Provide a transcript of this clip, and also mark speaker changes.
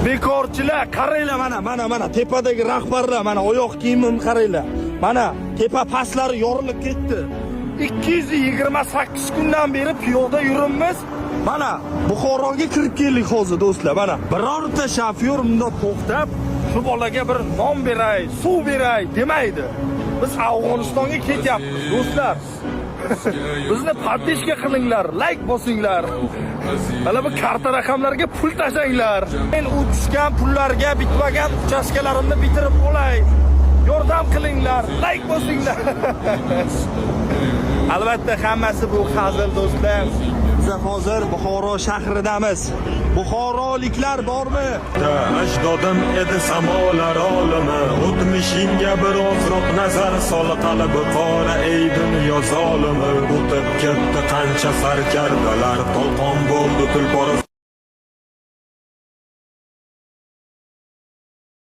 Speaker 1: Bekorchilar, qaranglar mana tepadagi rahbarlar, mana oyoq kiyimimni qaranglar. Mana tepa pastlari yorilib ketdi. 228 kundan beri piyoda yuribmiz. Mana Buxoroga kirib keldik hozir do'stlar. Mana birorta shofyor bunda to'xtab, shu bolaga bir non beray, suv beray demaydi. Biz Afg'onistonga ketyapmiz do'stlar. Bizni podpishka qilinglar, like bosinglar. Mana bu karta raqamlarga pul tashanglar. Men u tushgan pullarga bitmagan uchastkalarimni bitirib olay. Yordam qilinglar, like bosinglar. Albatta hammasi bu hazil do'stlar. Biz hozir Buxoro shahridamiz. Buxoroliklar bormi?
Speaker 2: Ajdodim edi samolar olimi, o'tmishingga birozroq nazar sol, qalbi qora ey dunyo zolimi. O'tib ketdi qancha sarkardalar, to'lqon bo'ldi tulpor